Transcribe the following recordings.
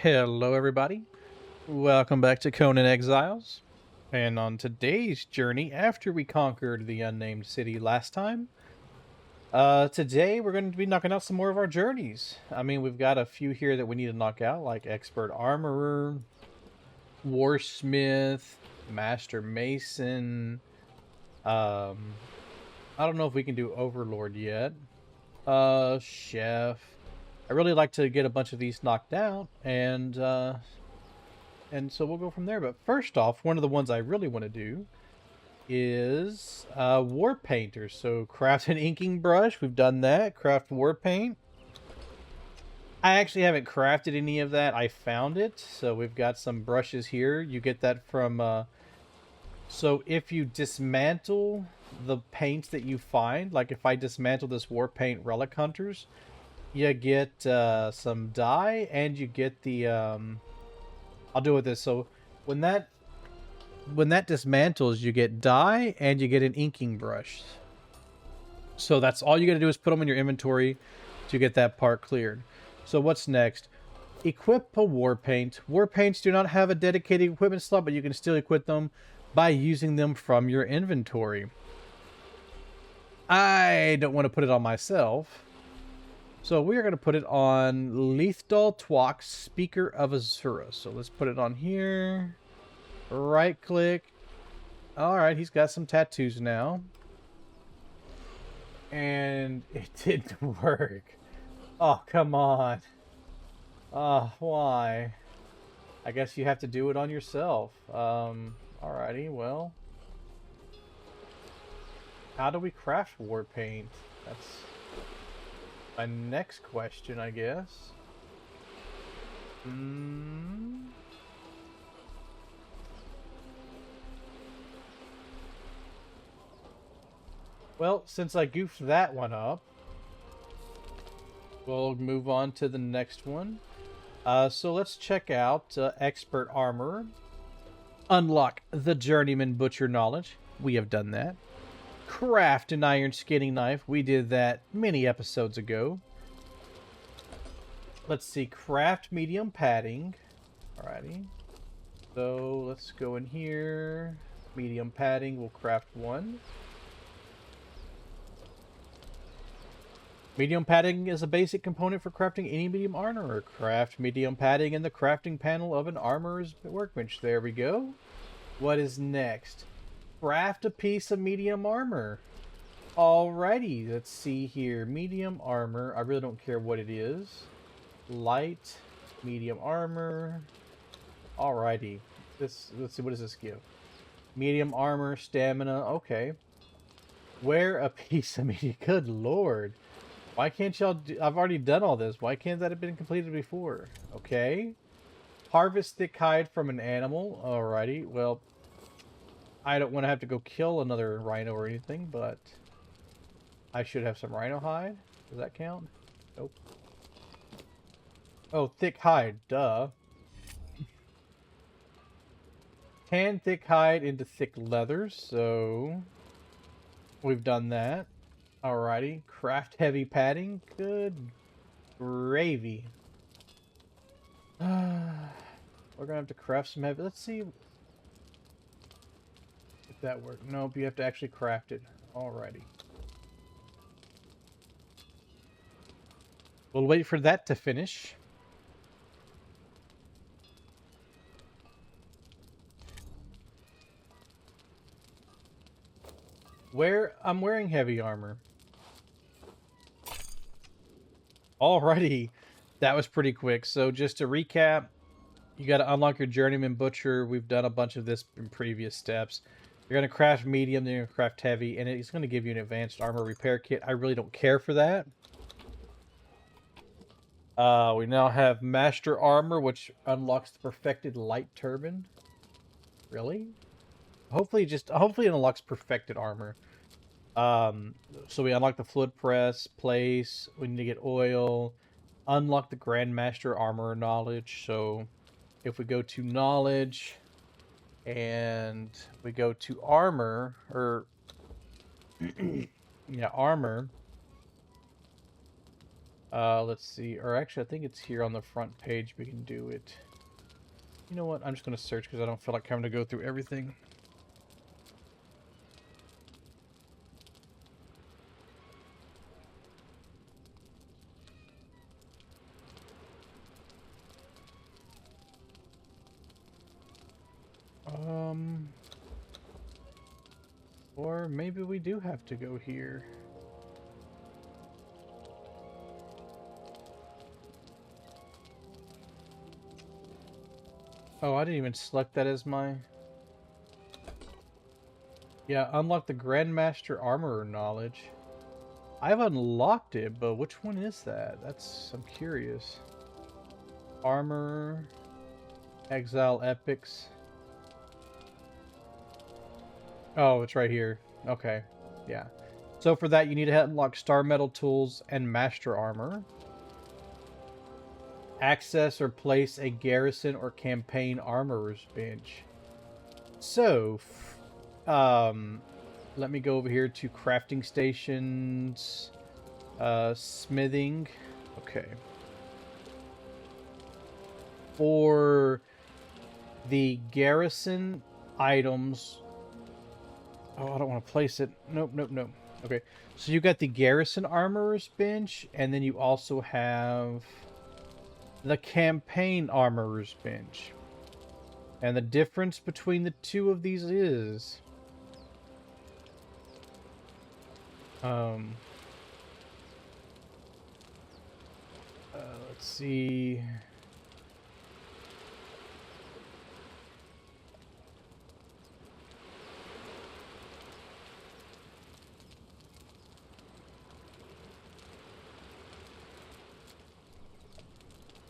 Hello, everybody. Welcome back to Conan Exiles. And on today's journey, after we conquered the unnamed city last time, today we're going to be knocking out some more of our journeys. I mean, we've got a few here that we need to knock out, like Expert Armorer, Warsmith, Master Mason. Um, I don't know if we can do Overlord yet. Chef. I really like to get a bunch of these knocked out, and so we'll go from there. But first off, one of the ones I really want to do is war painter. So craft an inking brush. We've done that. Craft war paint. I actually haven't crafted any of that. I found it. So we've got some brushes here. You get that from... so if you dismantle the paints that you find, like if I dismantle this war paint relic hunters, you get some dye and you get the... I'll do it with this. So when that dismantles, you get dye and you get an inking brush. So that's all you got to do is put them in your inventory to get that part cleared. So what's next? Equip a war paint. War paints do not have a dedicated equipment slot, but you can still equip them by using them from your inventory. I don't want to put it on myself, so we are going to put it on Leithdal Twok, Speaker of Azura. So let's put it on here. Right click. Alright, he's got some tattoos now. And it didn't work. Oh, come on. Why? I guess you have to do it on yourself. Alrighty, well. How do we craft war paint? That's my next question, I guess. Well, since I goofed that one up, we'll move on to the next one. So let's check out Expert Armorer. Unlock the Journeyman Butcher knowledge. We have done that. Craft an iron skinning knife. We did that many episodes ago. Let's see. Craft medium padding. Alrighty. So let's go in here. Medium padding. We'll craft one. Medium padding is a basic component for crafting any medium armor. Craft medium padding in the crafting panel of an armorer's workbench. There we go. What is next? Craft a piece of medium armor. Alrighty, let's see here. Medium armor. I really don't care what it is. Light, medium armor. Alrighty. Let's see, what does this give? Medium armor, stamina. Okay. Wear a piece of medium. Good lord. Why can't y'all do... I've already done all this. Why can't that have been completed before? Okay. Harvest thick hide from an animal. Alrighty. Well, I don't want to have to go kill another rhino or anything, but I should have some rhino hide. Does that count? Nope. Oh, thick hide. Duh. Tan thick hide into thick leather, so we've done that. Alrighty. Craft heavy padding. Good gravy. We're gonna have to craft some heavy. Let's see if that works. Nope, you have to actually craft it. Alrighty. We'll wait for that to finish. I'm wearing heavy armor. Alrighty. That was pretty quick. So just to recap, you got to unlock your Journeyman Butcher. We've done a bunch of this in previous steps. You're going to craft medium, then you're going to craft heavy, and it's going to give you an advanced armor repair kit. I really don't care for that. We now have Master Armor, which unlocks the perfected light turban. Really? Hopefully it unlocks perfected armor. So we unlock the fluid press, place, we need to get oil, unlock the Grandmaster Armor knowledge. So if we go to knowledge and we go to armor, or yeah, armor, Let's see. Or actually, I think it's here on the front page we can do it. You know what? I'm just going to search because I don't feel like having to go through everything. Or maybe we do have to go here. Oh, I didn't even select that as my... Yeah, unlock the Grandmaster Armorer knowledge. I've unlocked it, but which one is that? I'm curious. Armor, Exile Epics. Oh, it's right here. Okay, yeah. So for that, you need to unlock Star Metal Tools and Master Armor. Access or place a garrison or campaign armorer's bench. So, let me go over here to crafting stations, smithing. Okay. For the garrison items, oh, I don't want to place it. Nope, nope, nope. Okay, so you got the garrison armorer's bench, and then you also have the campaign armorer's bench. And the difference between the two of these is... let's see...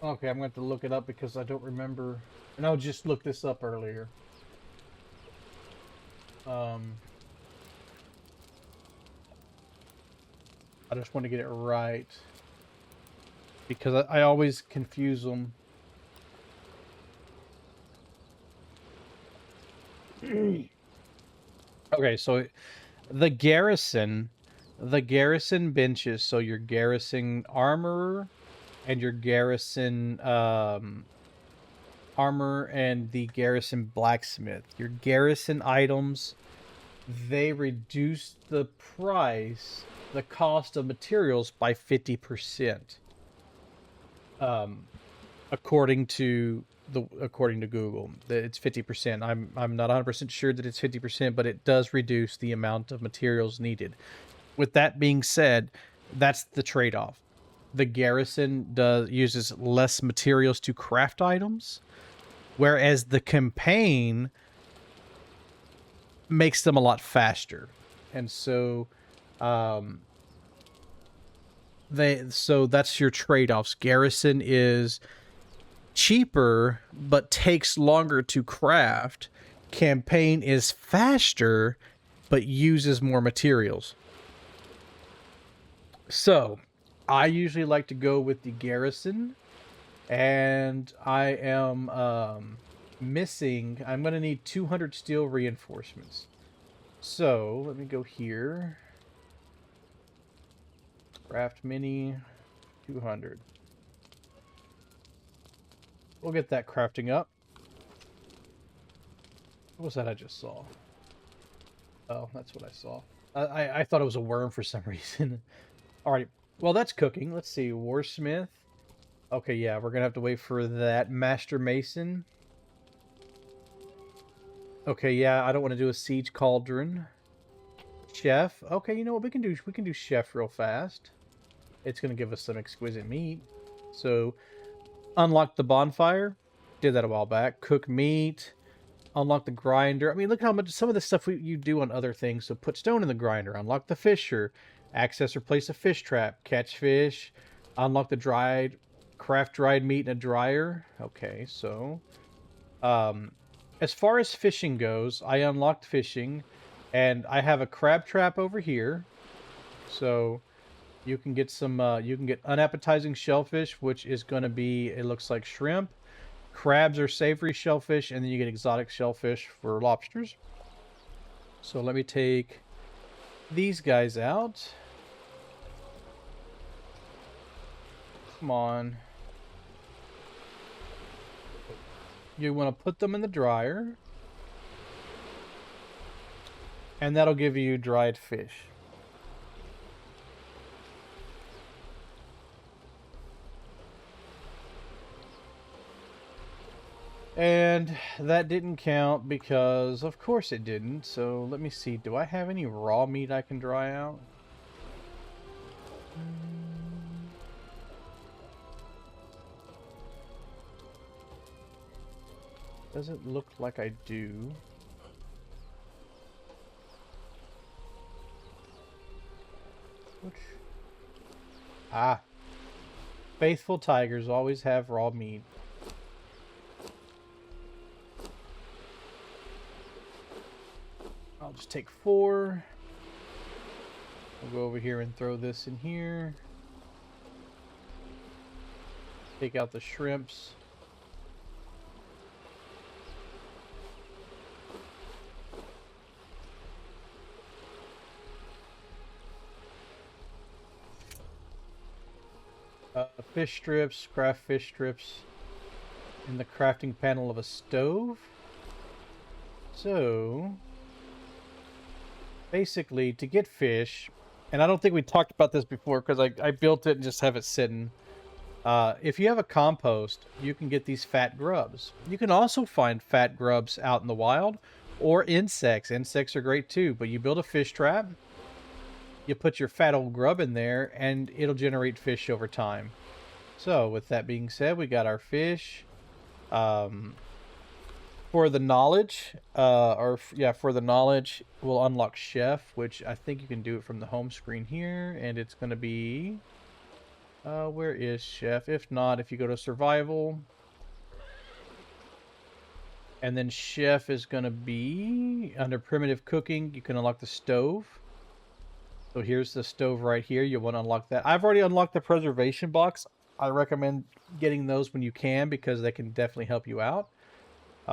Okay, I'm going to have to look it up because I don't remember. And I'll just look this up earlier. I just want to get it right. Because I always confuse them. Okay, so the garrison benches, so your garrison armorer and your garrison armor and the garrison blacksmith. Your garrison items, they reduce the price, the cost of materials by 50%. According to Google, it's 50%. I'm not 100% sure that it's 50%, but it does reduce the amount of materials needed. With that being said, that's the trade-off. The garrison uses less materials to craft items, whereas the campaign makes them a lot faster. And so that's your trade-offs. Garrison is cheaper but takes longer to craft. Campaign is faster but uses more materials. So I usually like to go with the garrison, and I am missing... I'm going to need 200 steel reinforcements. So let me go here. Craft mini 200. We'll get that crafting up. What was that I just saw? Oh, that's what I saw. I thought it was a worm for some reason. Alrighty. Well, that's cooking. Let's see. Warsmith. Okay, yeah, we're going to have to wait for that. Master Mason. Okay, yeah, I don't want to do a siege cauldron. Chef. Okay, you know what we can do? We can do chef real fast. It's going to give us some exquisite meat. So, unlock the bonfire. Did that a while back. Cook meat. Unlock the grinder. I mean, look how much some of the stuff you do on other things. So put stone in the grinder. Unlock the fisher. Access or place a fish trap. Catch fish. Unlock the craft dried meat in a dryer. Okay, so as far as fishing goes, I unlocked fishing, and I have a crab trap over here. So you can get some you can get unappetizing shellfish, which is going to be, it looks like shrimp. Crabs are savory shellfish, and then you get exotic shellfish for lobsters. So let me take these guys out. Come on. You want to put them in the dryer. And that'll give you dried fish. And that didn't count because, of course it didn't. So let me see. Do I have any raw meat I can dry out? Doesn't look like I do. Which... Ah. Faithful tigers always have raw meat. I'll just take 4. I'll go over here and throw this in here. Take out the shrimps. Fish strips, craft fish strips in the crafting panel of a stove. So, basically, to get fish, and I don't think we talked about this before because I built it and just have it sitting. If you have a compost, you can get these fat grubs. You can also find fat grubs out in the wild, or insects. Insects are great too, but you build a fish trap, you put your fat old grub in there, and it'll generate fish over time. So, with that being said, we got our fish. For the knowledge, for the knowledge, we'll unlock Chef, which I think you can do it from the home screen here, and it's going to be... where is Chef? If not, if you go to Survival, and then Chef is going to be under Primitive Cooking, you can unlock the stove. So here's the stove right here. You'll want to unlock that. I've already unlocked the preservation box. I recommend getting those when you can because they can definitely help you out. You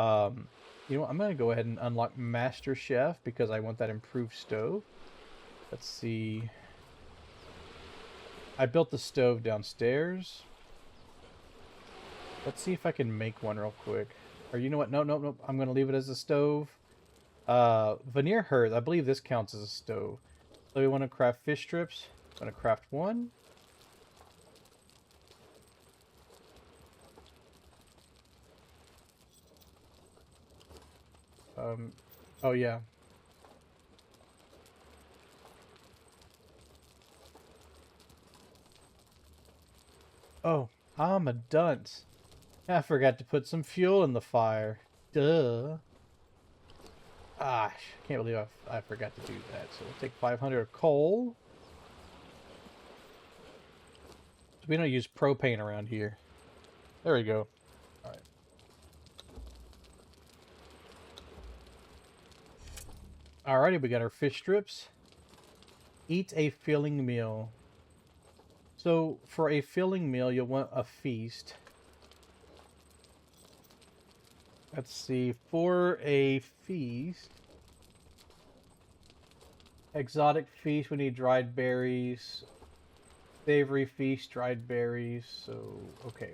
know what? I'm going to go ahead and unlock Master Chef because I want that improved stove. Let's see. I built the stove downstairs. Let's see if I can make one real quick. Or you know what? No. I'm going to leave it as a stove. Veneer hearth. I believe this counts as a stove. So we want to craft fish strips. I'm going to craft 1. Oh yeah. Oh, I'm a dunce. I forgot to put some fuel in the fire. Duh. Ah, can't believe I forgot to do that. So we'll take 500 of coal. We don't use propane around here. There we go. Alright. Alrighty, we got our fish strips. Eat a filling meal. So, for a filling meal, you'll want a feast. Let's see, for a feast... Exotic feast, we need dried berries. Savory feast, dried berries. So, okay.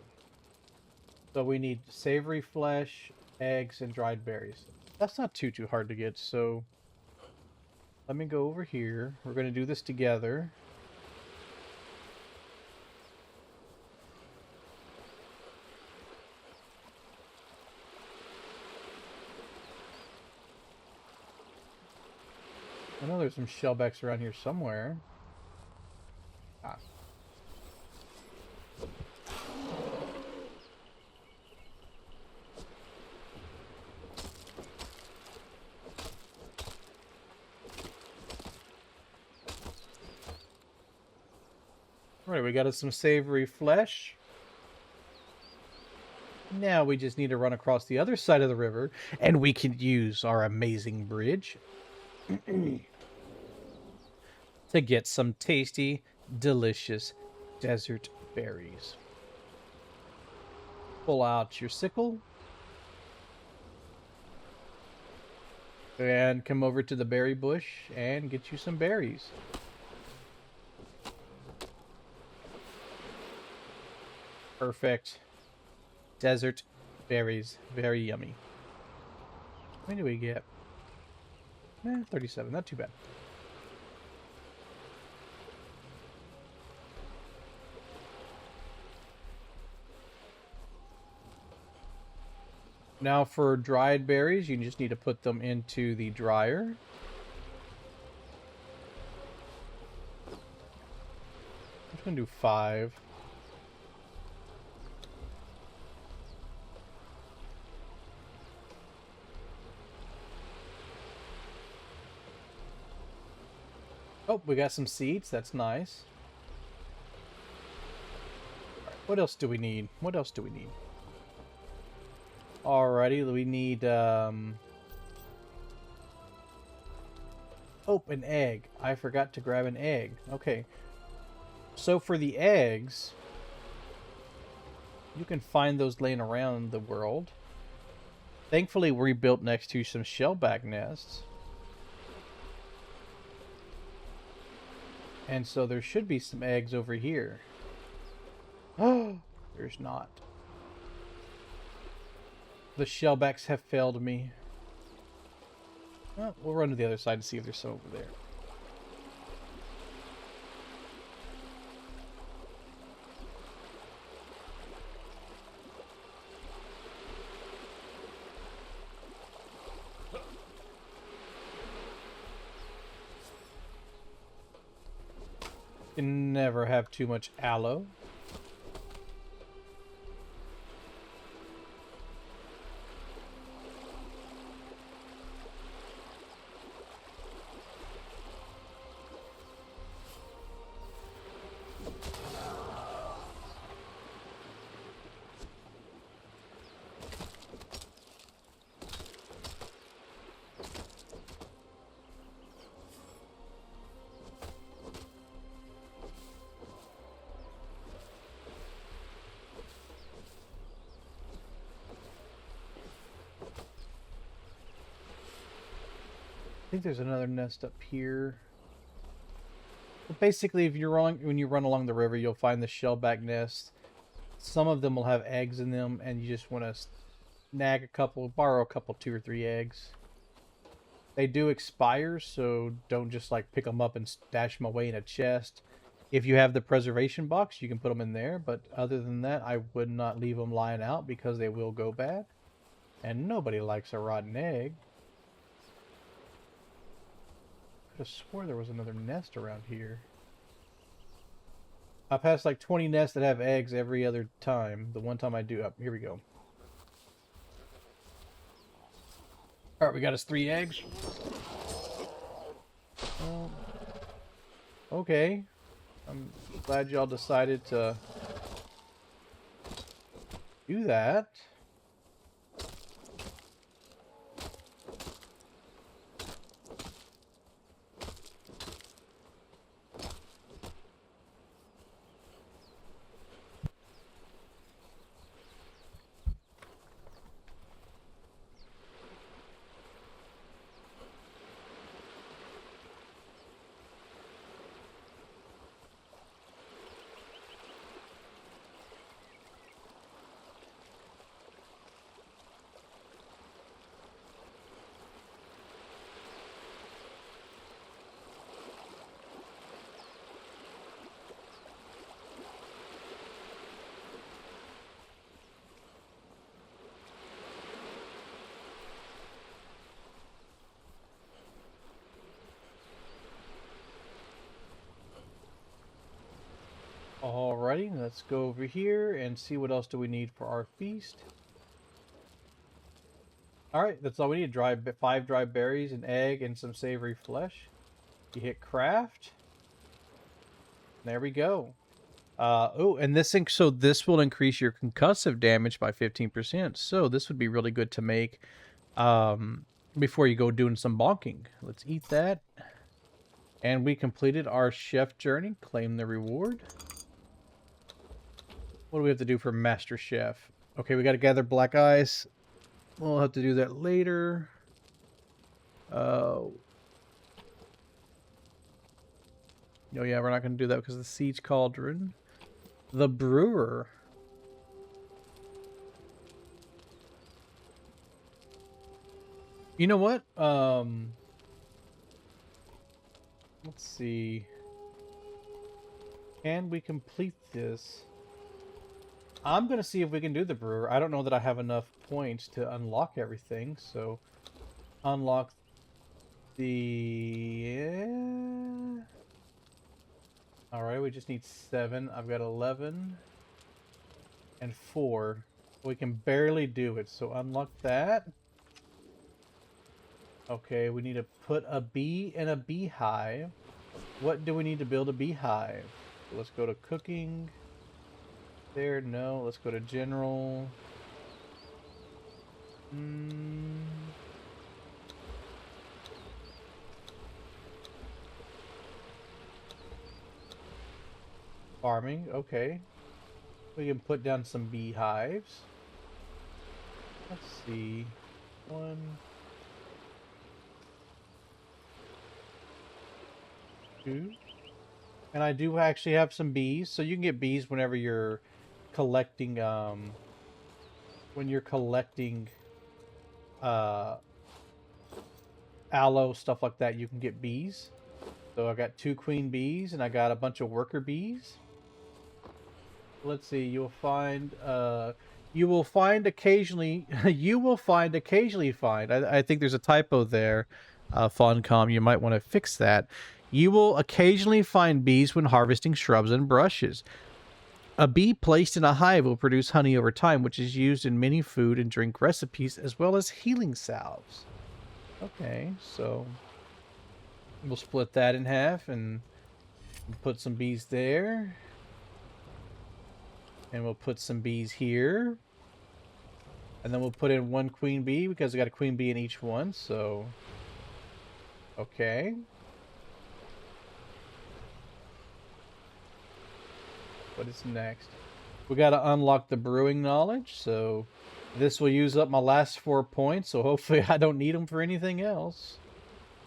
So we need savory flesh, eggs, and dried berries. That's not too hard to get, so... Let me go over here. We're going to do this together. I know there's some shellbacks around here somewhere. Ah. Alright, we got us some savory flesh. Now we just need to run across the other side of the river, and we can use our amazing bridge to get some tasty, delicious desert berries. Pull out your sickle. And come over to the berry bush and get you some berries. Perfect. Desert berries. Very yummy. How many do we get? 37. Not too bad. Now for dried berries, you just need to put them into the dryer. I'm just going to do 5. Oh, we got some seeds. That's nice. All right, what else do we need? What else do we need? Alrighty, we need, oh, an egg. I forgot to grab an egg. Okay. So for the eggs, you can find those laying around the world. Thankfully, we built next to some shellback nests. And so there should be some eggs over here. Oh, there's not. The shellbacks have failed me. Well, we'll run to the other side and see if there's some over there. Can never have too much aloe. I think there's another nest up here. But basically, if you're when you run along the river, you'll find the shellback nests. Some of them will have eggs in them, and you just want to snag a couple, borrow a couple, 2 or 3 eggs. They do expire, so don't just like pick them up and stash them away in a chest. If you have the preservation box, you can put them in there, but other than that, I would not leave them lying out because they will go bad. And nobody likes a rotten egg. I swore there was another nest around here. I pass like 20 nests that have eggs every other time. The one time I do, here we go. Alright, we got us 3 eggs. Okay. I'm glad y'all decided to do that. Alrighty, let's go over here and see what else do we need for our feast. Alright, that's all we need. 5 dry berries, an egg, and some savory flesh. You hit craft. There we go. Oh, and this thing, so this will increase your concussive damage by 15%. So this would be really good to make before you go doing some bonking. Let's eat that. And we completed our chef journey. Claim the reward. What do we have to do for Master Chef? Okay, we got to gather black ice. We'll have to do that later. Oh yeah, we're not going to do that because of the siege cauldron. The brewer. You know what? Let's see. Can we complete this? I'm gonna see if we can do the brewer. I don't know that I have enough points to unlock everything, so unlock the... Alright, we just need 7. I've got 11 and 4. We can barely do it, so unlock that. Okay, we need to put a bee in a beehive. What do we need to build a beehive? Let's go to cooking. There, no. Let's go to general. Farming, okay. We can put down some beehives. Let's see. 1, 2. And I do actually have some bees, so you can get bees whenever you're collecting, aloe, stuff like that, you can get bees. So I got 2 queen bees, and I got a bunch of worker bees. Let's see, you will find occasionally, I think there's a typo there, Foncom, you might want to fix that. You will occasionally find bees when harvesting shrubs and brushes. A bee placed in a hive will produce honey over time, which is used in many food and drink recipes, as well as healing salves. Okay, so we'll split that in half and put some bees there. And we'll put some bees here. And then we'll put in 1 queen bee because we got a queen bee in each one, so... Okay. What is next? We gotta unlock the brewing knowledge, so... This will use up my last 4 points, so hopefully I don't need them for anything else.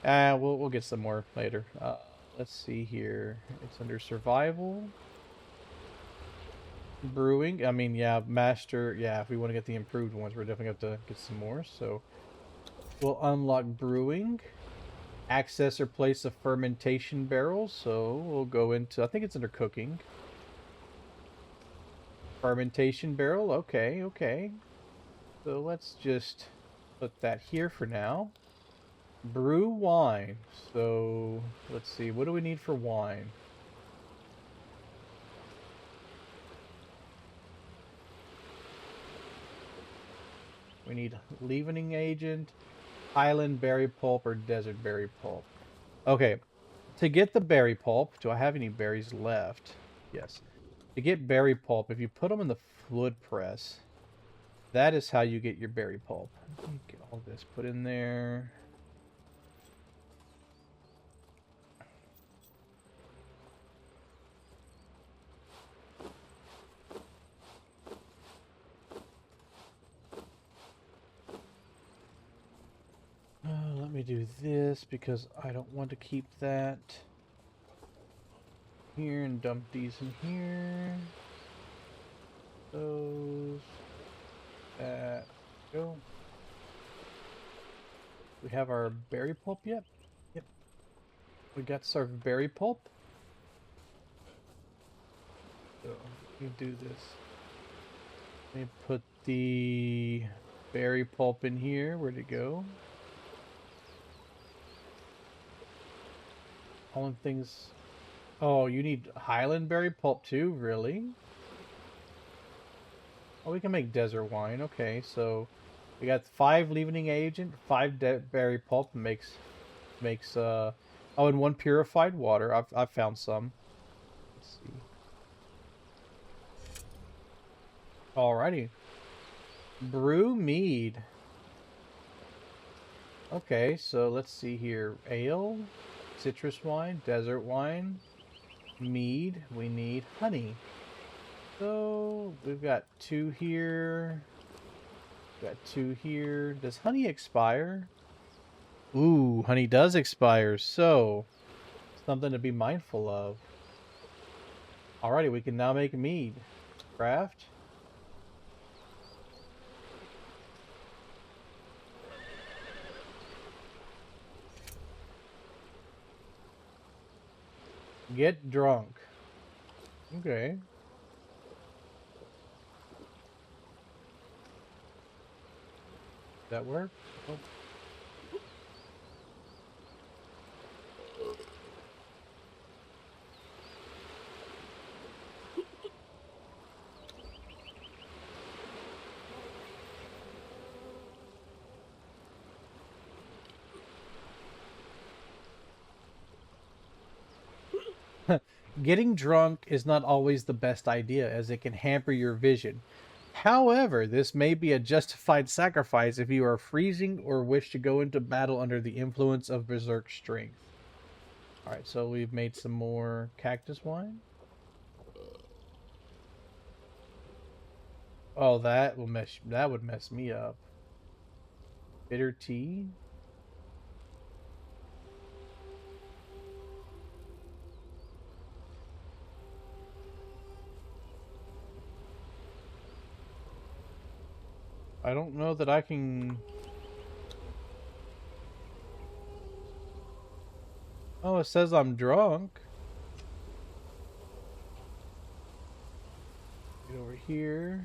We'll get some more later. Let's see here. It's under survival. Brewing. I mean, yeah, master. Yeah, if we want to get the improved ones, we're definitely have to get some more. So we'll unlock brewing. Access or place a fermentation barrel. So we'll go into, I think it's under cooking. Fermentation barrel. Okay, okay. So let's just put that here for now. Brew wine. So let's see. What do we need for wine? We need leavening agent, highland berry pulp, or desert berry pulp. Okay, to get the berry pulp, do I have any berries left? Yes. To get berry pulp, if you put them in the wood press, that is how you get your berry pulp. Let me get all this put in there. Let me do this because I don't want to keep that here and dump these in here. Those. That. Go. We have our berry pulp yet? Yep. We got our berry pulp. So, let me do this. Let me put the berry pulp in here. Where'd it go? All the things... Oh, you need highland berry pulp too? Really? Oh, we can make desert wine. Okay, so we got 5 leavening agent, 5 berry pulp makes oh, and 1 purified water. I've found some. Let's see. Alrighty. Brew mead. Okay, so let's see here. Ale, citrus wine, desert wine, mead. We need honey. So we've got 2 here. Got 2 here. Does honey expire? Ooh, honey does expire. So something to be mindful of. Alrighty, we can now make mead. Craft. Get drunk. Okay. That work? Oh. Getting drunk is not always the best idea, as it can hamper your vision. However, this may be a justified sacrifice if you are freezing or wish to go into battle under the influence of berserk strength. Alright, so we've made some more cactus wine. Oh, that would mess me up. Bitter tea? I don't know that I can... Oh, it says I'm drunk. Get over here.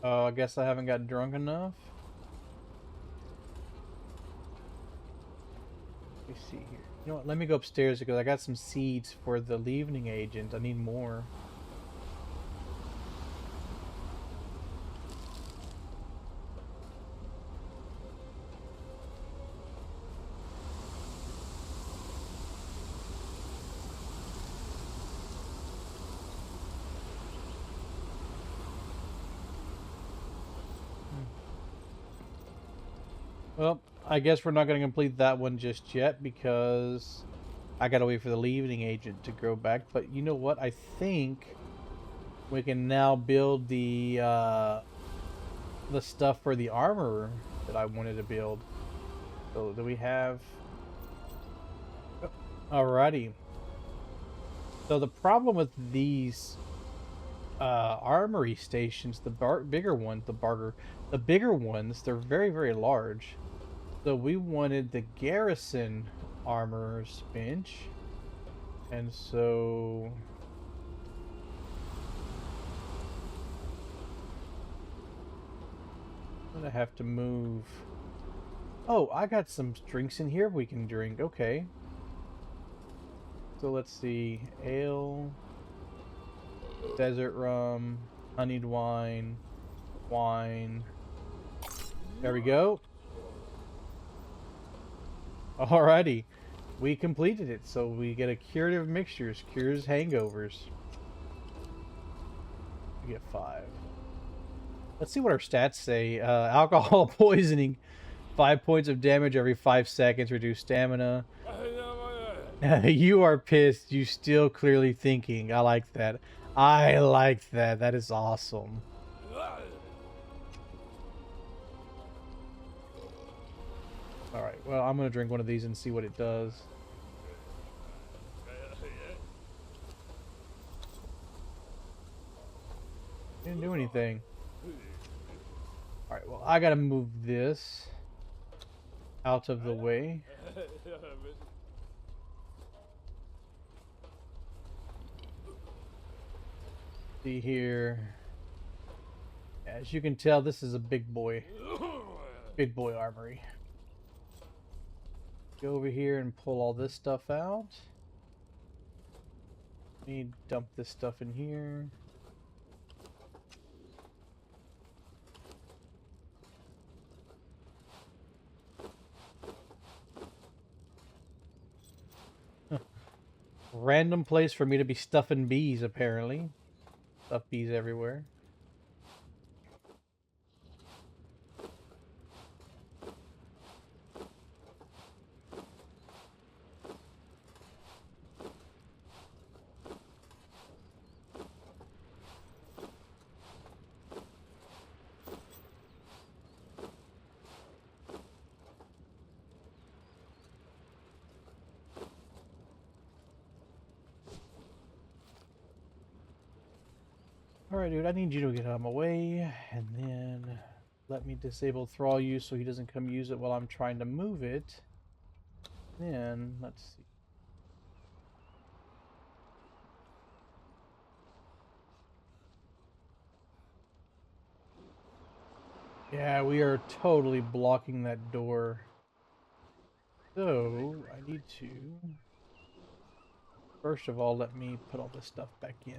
Oh, I guess I haven't got drunk enough. Let me see here. You know what? Let me go upstairs because I got some seeds for the leavening agent. I need more. Well, I guess we're not going to complete that one just yet because I got to wait for the leavening agent to grow back. But you know what? I think we can now build the stuff for the armor that I wanted to build. So do we have... Alrighty. So the problem with these armory stations, the bigger ones, the bigger ones, they're very, very large. So we wanted the garrison armorer's bench, and so I'm gonna have to move. Oh, I got some drinks in here we can drink. Okay. So let's see. Ale, desert rum, honeyed wine, wine. There we go. Alrighty. We completed it. So we get a curative mixtures. Cures hangovers. We get 5. Let's see what our stats say. Alcohol poisoning. 5 points of damage every 5 seconds. Reduce stamina. You are pissed. You still clearly thinking. I like that. I like that. That is awesome. Alright, well, I'm going to drink one of these and see what it does. Didn't do anything. Alright, well, I got to move this out of the way. See here. As you can tell, this is a big boy armory. Go over here and pull all this stuff out. Need to dump this stuff in here. Random place for me to be stuffing bees, apparently. Stuff bees everywhere. Alright, dude, I need you to get out of my way, and then let me disable thrall you so he doesn't come use it while I'm trying to move it. Then, let's see. Yeah, we are totally blocking that door. So, I need to... First of all, let me put all this stuff back in.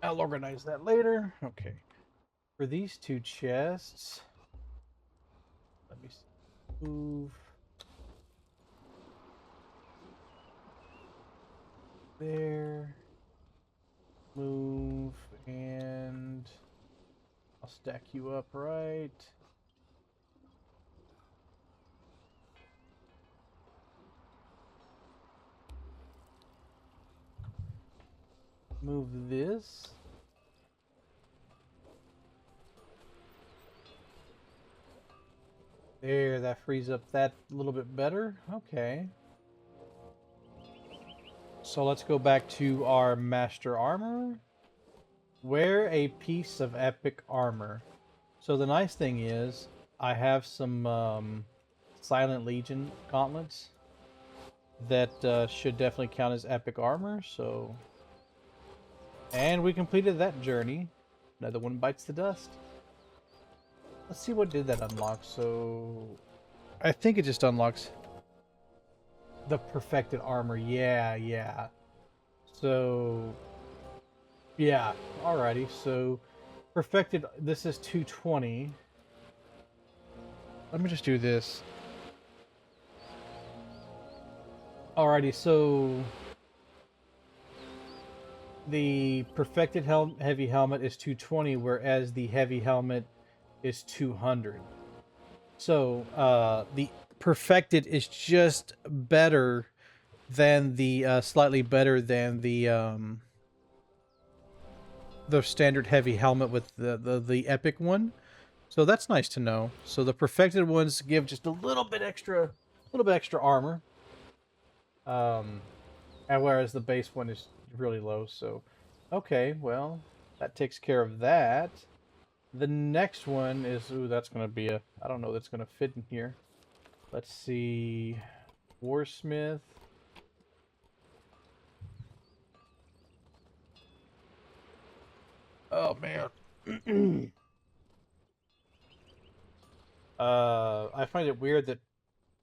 I'll organize that later. Okay. For these two chests, let me move there, move, and I'll stack you up right. Move this. There, that frees up that a little bit better. Okay. So let's go back to our master armor. Wear a piece of epic armor. So the nice thing is, I have some Silent Legion gauntlets that should definitely count as epic armor. So, and we completed that journey. Another one bites the dust. Let's see what did that unlock. So, I think it just unlocks the perfected armor. Yeah. So, yeah. Alrighty. So, perfected. This is 220. Let me just do this. Alrighty. So, the perfected heavy helmet is 220, whereas the heavy helmet is 200. So the perfected is just better than the slightly better than the standard heavy helmet with the epic one. So that's nice to know. So the perfected ones give just a little bit extra armor. And whereas the base one is really low. So okay, well, that takes care of that. The next one is, ooh, that's going to be a, I don't know that's going to fit in here. Let's see, Warsmith. Oh, man. I find it weird that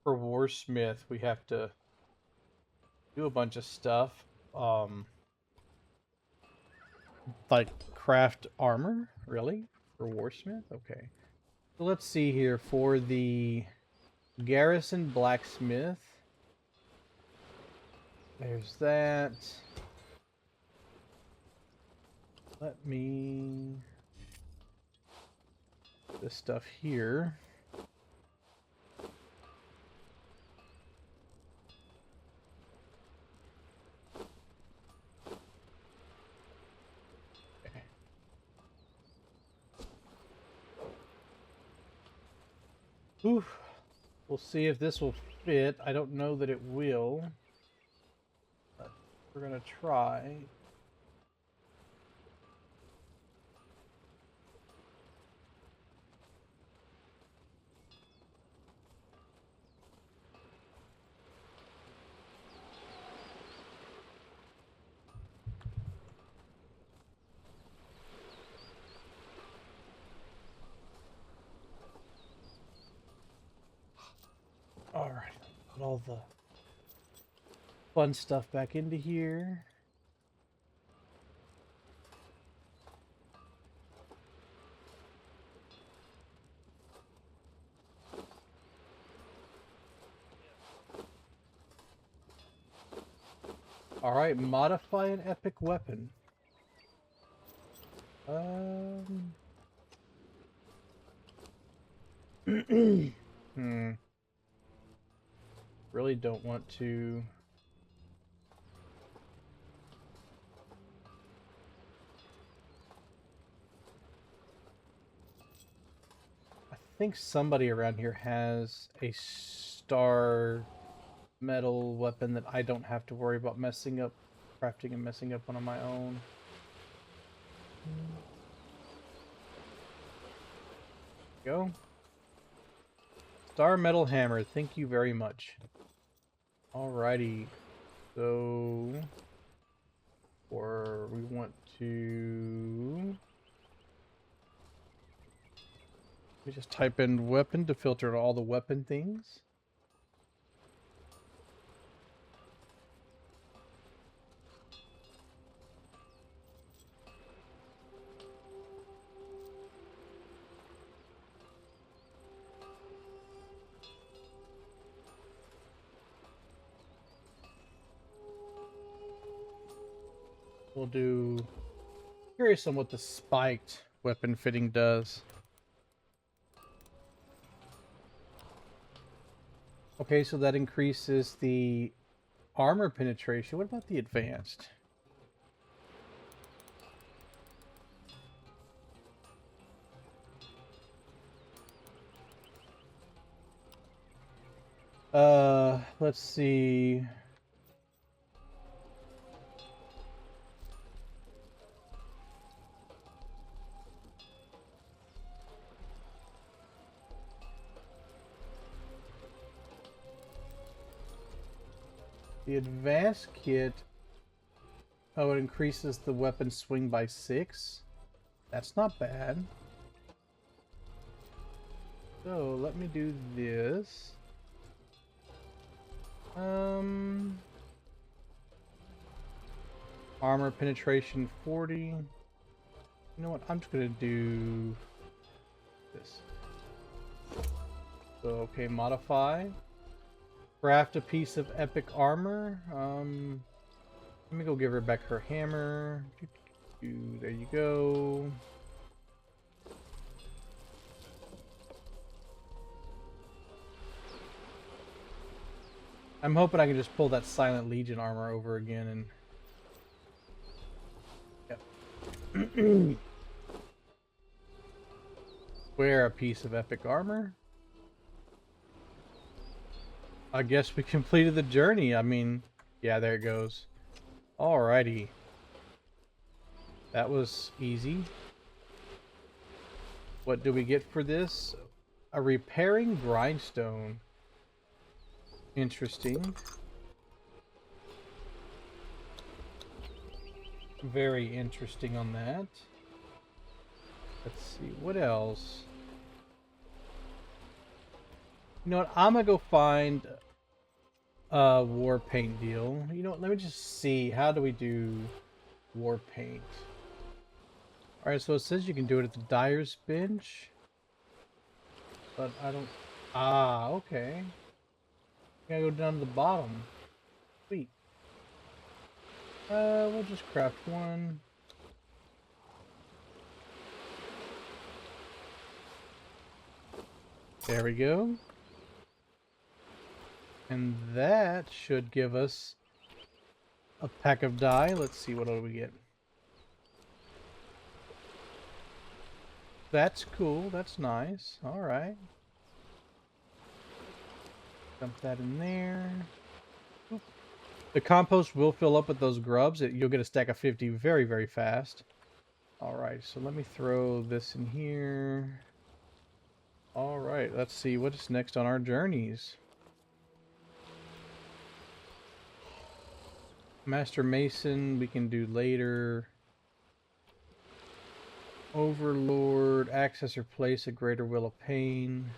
for Warsmith, we have to do a bunch of stuff. Like craft armor, really? For Warsmith? Okay. So let's see here. For the Garrison Blacksmith, there's that. Let me... this stuff here. Okay. Oof. We'll see if this will fit. I don't know that it will, but we're gonna try. Alright, put all the fun stuff back into here. Alright, modify an epic weapon. Hmm. Really don't want to. I think somebody around here has a star metal weapon that I don't have to worry about messing up, crafting and messing up one on my own. Go. Star metal hammer, thank you very much. Alrighty, so or we want to. We just type in weapon to filter all the weapon things. We'll do. Curious on what the spiked weapon fitting does. Okay, so that increases the armor penetration. What about the advanced? Let's see. The advanced kit. Oh, it increases the weapon swing by 6. That's not bad. So let me do this. Armor penetration 40. You know what? I'm just gonna do this. So okay, modify. Craft a piece of epic armor. Let me go give her back her hammer. There you go. I'm hoping I can just pull that Silent Legion armor over again and... Yep. Wear a piece of epic armor. I guess we completed the journey. I mean, yeah, there it goes. Alrighty. That was easy. What do we get for this? A repairing grindstone. Interesting. Very interesting on that. Let's see, what else? You know what, I'm gonna go find a war paint deal. You know what, let me just see, how do we do war paint? Alright, so it says you can do it at the dyer's bench. But I don't... Ah, okay. Gotta go down to the bottom. Sweet. We'll just craft one. There we go. And that should give us a pack of dye. Let's see, what do we get? That's cool. That's nice. Alright. Dump that in there. Oop. The compost will fill up with those grubs. You'll get a stack of 50 very, very fast. Alright, so let me throw this in here. Alright, let's see what's next on our journeys. Master Mason, we can do later. Overlord, access or place a greater will of pain.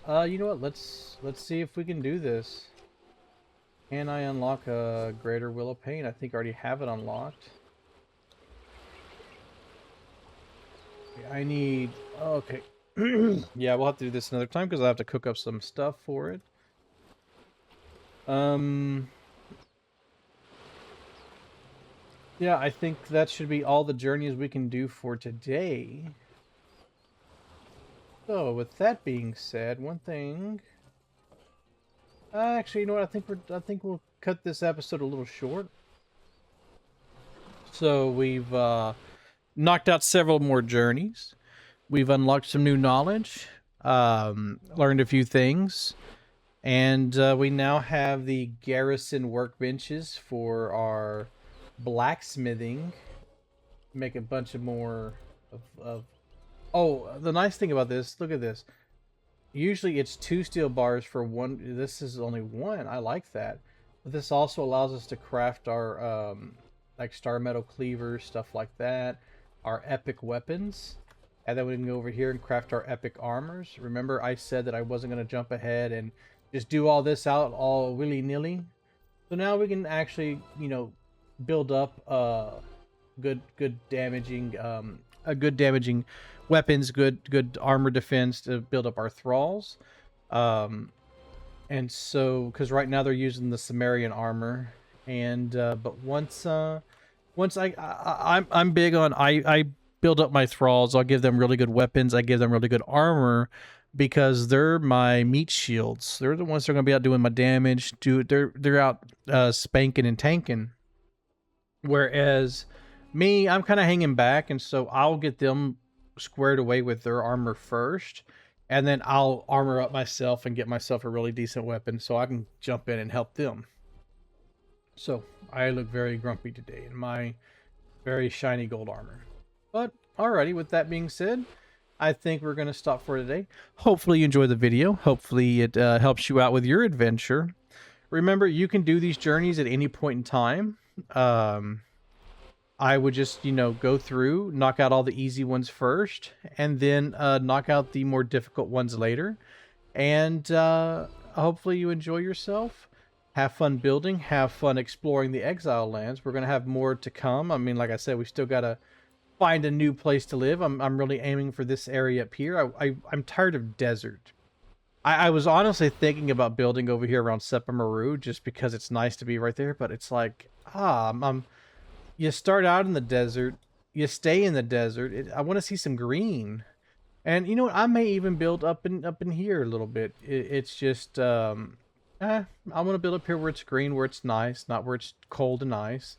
You know what? Let's see if we can do this. Can I unlock a greater will of pain? I think I already have it unlocked. I need... Okay. Yeah, we'll have to do this another time because I have to cook up some stuff for it. Yeah, I think that should be all the journeys we can do for today. So, with that being said, one thing. Actually, you know what? I think we'll cut this episode a little short. So we've knocked out several more journeys. We've unlocked some new knowledge. Learned a few things. And we now have the garrison workbenches for our blacksmithing. Make a bunch of more of... Oh, the nice thing about this, look at this. Usually it's 2 steel bars for 1. This is only 1. I like that. But this also allows us to craft our like star metal cleavers, stuff like that. Our epic weapons. And then we can go over here and craft our epic armors. Remember I said that I wasn't going to jump ahead and just do all this out all willy-nilly. So now we can actually, you know, build up good damaging weapons, good armor defense to build up our thralls. And so because right now they're using the Sumerian armor, and but once I'm big on I build up my thralls. I'll give them really good weapons. I give them really good armor because they're my meat shields. They're the ones that are going to be out doing my damage. They're out spanking and tanking. Whereas me, I'm kind of hanging back, and so I'll get them squared away with their armor first, and then I'll armor up myself and get myself a really decent weapon so I can jump in and help them. So I look very grumpy today in my very shiny gold armor. But alrighty, with that being said, I think we're going to stop for today. Hopefully you enjoy the video. Hopefully it helps you out with your adventure. Remember, you can do these journeys at any point in time. I would just, you know, go through, knock out all the easy ones first, and then knock out the more difficult ones later. And hopefully you enjoy yourself. Have fun building. Have fun exploring the Exiled Lands. We're going to have more to come. I mean, like I said, we still got to find a new place to live. I'm really aiming for this area up here. I'm tired of desert. I was honestly thinking about building over here around Sepamaru just because it's nice to be right there. But it's like, you start out in the desert, you stay in the desert. I want to see some green, and you know what? I may even build up in here a little bit. It's just I want to build up here where it's green, where it's nice, not where it's cold and ice.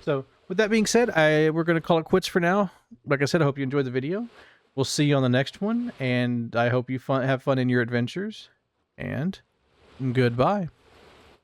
So with that being said, we're gonna call it quits for now. Like I said, I hope you enjoyed the video. We'll see you on the next one, and I hope you have fun in your adventures. And goodbye.